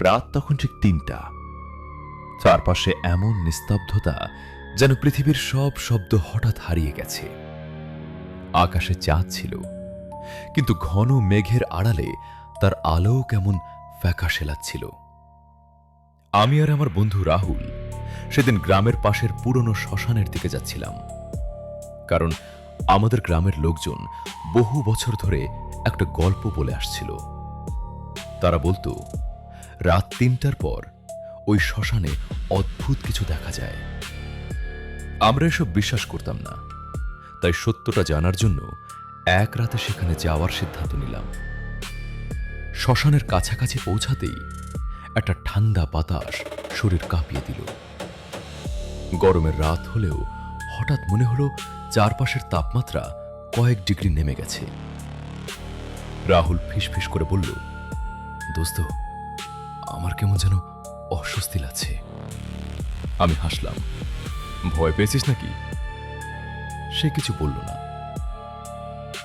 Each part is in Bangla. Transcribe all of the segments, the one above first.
রাত তখন ঠিক ৩টা। চারপাশে এমন নিস্তব্ধতা যেন পৃথিবীর সব শব্দ হঠাৎ হারিয়ে গেছে। আকাশে চাঁদ ছিল, কিন্তু ঘন মেঘের আড়ালে তার আলো কেমন ফ্যাকাশে লাগছিল। আমি আর আমার বন্ধু রাহুল সেদিন গ্রামের পাশের পুরনো শ্মশানের দিকে যাচ্ছিলাম, কারণ আমাদের গ্রামের লোকজন বহু বছর ধরে একটা গল্প বলে আসছিল। তারা বলতো রাত ৩টার পর ওই শ্মশানে অদ্ভুত কিছু দেখা যায়। আমরা এসব বিশ্বাস করতাম না, তাই সত্যটা জানার জন্য এক রাতে সেখানে যাওয়ার সিদ্ধান্ত নিলাম। শ্মশানের কাছাকাছি পৌঁছাতেই একটা ঠান্ডা বাতাস শরীর কাঁপিয়ে দিল। গরমের রাত হলেও হঠাৎ মনে হলো চারপাশের তাপমাত্রা কয়েক ডিগ্রি নেমে গেছে। রাহুল ফিসফিস করে বলল, দোস্ত, আমার কেমন যেন অস্বস্তি লাগছে। আমি হাসলাম, ভয় পেয়েছিস নাকি? সে কিছু বলল না।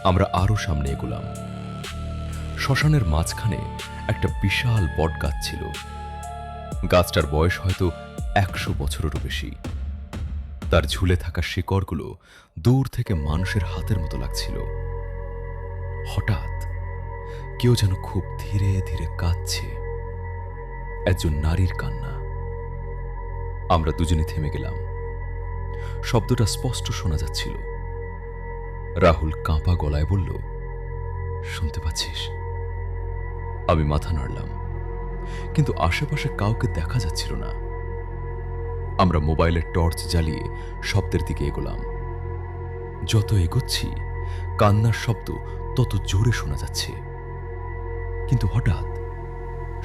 আমরা আরো সামনে এগোলাম। শ্মশানের মাঝখানে একটা বিশাল বট গাছ ছিল। গাছটার বয়স হয়তো ১০০ বছরেরও বেশি। তার ঝুলে থাকা শিকড়গুলো দূর থেকে মানুষের হাতের মতো লাগছিল। হঠাৎ কেউ যেন খুব ধীরে ধীরে কাঁদছে, একজন নারীর কান্না। আমরা দুজনে থেমে গেলাম। শব্দটা স্পষ্ট শোনা যাচ্ছিল। রাহুল কাঁপা গলায় বলল, শুনতে পাচ্ছিস? আমি মাথা নাড়লাম, কিন্তু আশেপাশে কাউকে দেখা যাচ্ছিল না। আমরা মোবাইলের টর্চ জ্বালিয়ে শব্দের দিকে এগোলাম। যত এগোচ্ছি কান্নার শব্দ তত জোরে শোনা যাচ্ছে, কিন্তু হঠাৎ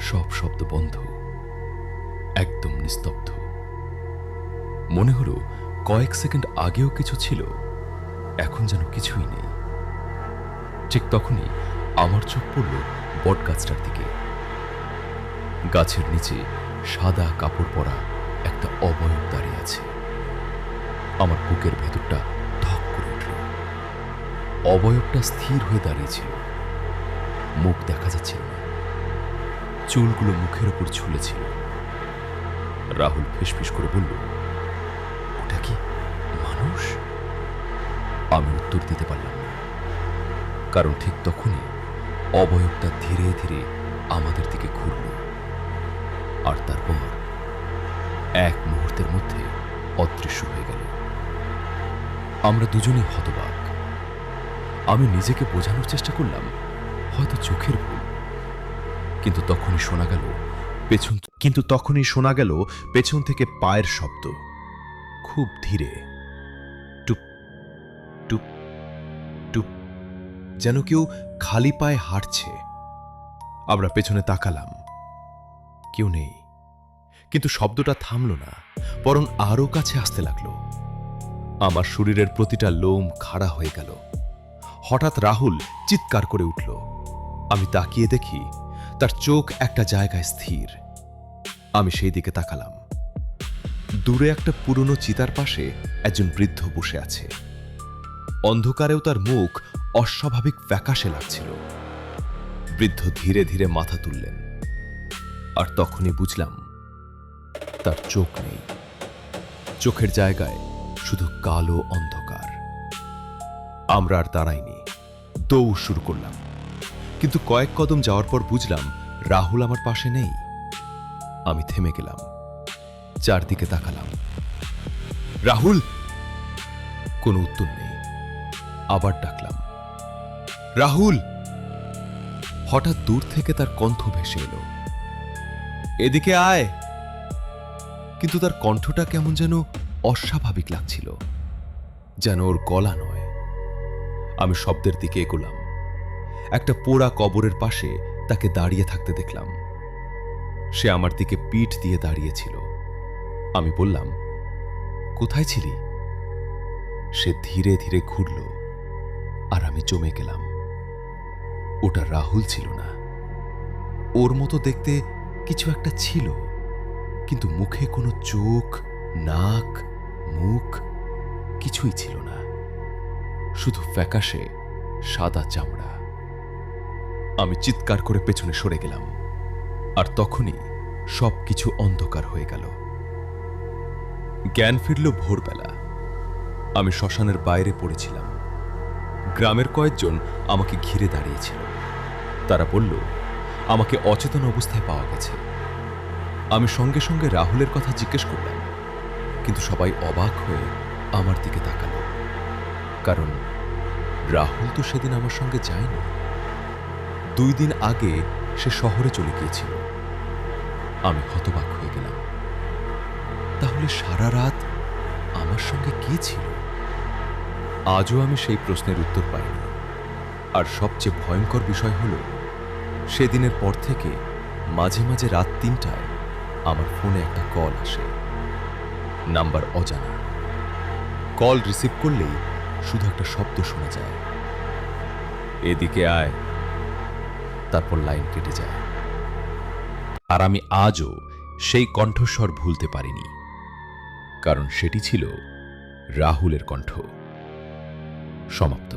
সব শব্দ বন্ধ, একদম নিস্তব্ধ। মনে হলো কয়েক সেকেন্ড আগেও কিছু ছিল, এখন যেন কিছুই নেই। ঠিক তখনই আমার চোখ পড়ল বটগাছটার দিকে। গাছের নিচে সাদা কাপড় পরা একটা অবয়ব দাঁড়িয়ে আছে। আমার বুকের ভেতরটা ধক করে উঠল। অবয়বটা স্থির হয়ে দাঁড়িয়েছিল, মুখ দেখা যাচ্ছিল না, চুলগুলো মুখের উপর ঝুলেছিল। রাহুল ফিসফিস করে বলল, ওটা কি মানুষ? আমি উত্তর দিতে পারলাম না, কারণ ঠিক তখনই অবয়বটা ধীরে ধীরে আমাদের দিকে ঘুরল, আর তারপর এক মুহূর্তের মধ্যে অদৃশ্য হয়ে গেল। আমরা দুজনেই হতবাক। আমি নিজেকে বোঝানোর চেষ্টা করলাম হয়তো চোখের ভুল, কিন্তু তখনই শোনা গেল পেছন থেকে পায়ের শব্দ, খুব ধীরে, টুপ টুপ টুপ, যেন কেউ খালি পায়ে হাঁটছে। আমরা পেছনে তাকালাম, কেউ নেই, কিন্তু শব্দটা থামল না, বরং আরো কাছে আসতে লাগলো। আমার শরীরের প্রতিটা লোম খাড়া হয়ে গেল। হঠাৎ রাহুল চিৎকার করে উঠল। আমি তাকিয়ে দেখি তার চোখ একটা জায়গায় স্থির। আমি সেই দিকে তাকালাম। দূরে একটা পুরনো চিতার পাশে একজন বৃদ্ধ বসে আছে। অন্ধকারেও তার মুখ অস্বাভাবিক ফ্যাকাশে লাগছিল। বৃদ্ধ ধীরে ধীরে মাথা তুললেন, আর তখনই বুঝলাম তার চোখ নেই। চোখের জায়গায় শুধু কালো অন্ধকার। আমরা আর দাঁড়াইনি, দৌড় শুরু করলাম, কিন্তু কয়েক কদম যাওয়ার পর বুঝলাম রাহুল আমার পাশে নেই। আমি থেমে গেলাম, চারদিকে তাকালাম। রাহুল! কোনো উত্তর নেই। আবার ডাকলাম, রাহুল! হঠাৎ দূর থেকে তার কণ্ঠ ভেসে এলো, এদিকে আয়। কিন্তু তার কণ্ঠটা কেমন যেন অস্বাভাবিক লাগছিল, যেন ওর গলা নয়। আমি শব্দের দিকে এগোলাম। একটা পোড়া কবরের পাশে তাকে দাঁড়িয়ে থাকতে দেখলাম। সে আমার দিকে পিঠ দিয়ে দাঁড়িয়েছিল। আমি বললাম, কোথায় ছিলি? সে ধীরে ধীরে ঘুরল, আর আমি জমে গেলাম। ওটা রাহুল ছিল না। ওর মতো দেখতে কিছু একটা ছিল, কিন্তু মুখে কোনো চোখ, নাক, মুখ কিছুই ছিল না, শুধু ফ্যাকাশে সাদা চামড়া। আমি চিৎকার করে পেছনে সরে গেলাম, আর তখনই সবকিছু অন্ধকার হয়ে গেল। জ্ঞান ফিরল ভোরবেলা। আমি শ্মশানের বাইরে পড়েছিলাম। গ্রামের কয়েকজন আমাকে ঘিরে দাঁড়িয়েছিল। তারা বলল আমাকে অচেতন অবস্থায় পাওয়া গেছে। আমি সঙ্গে সঙ্গে রাহুলের কথা জিজ্ঞেস করলাম, কিন্তু সবাই অবাক হয়ে আমার দিকে তাকালো, কারণ রাহুল তো সেদিন আমার সঙ্গে যায়নি। 2 দিন আগে সে শহরে চলে গিয়েছিল। আমি হতবাক হয়ে গেলাম। তাহলে সারা রাত আমার সঙ্গে কে ছিল? আজও আমি সেই প্রশ্নের উত্তর পাইনি। আর সবচেয়ে ভয়ঙ্কর বিষয় হল, সেদিনের পর থেকে মাঝে মাঝে রাত 3টায় আমার ফোনে একটা কল আসে। নাম্বার অজানা। কল রিসিভ করলেই শুধু একটা শব্দ শোনা যায়, এদিকে আয়। তারপর লাইন কেটে যায়। আর আমি আজও সেই কণ্ঠস্বর ভুলতে পারিনি, কারণ সেটি ছিল রাহুলের কণ্ঠ। সমাপ্ত।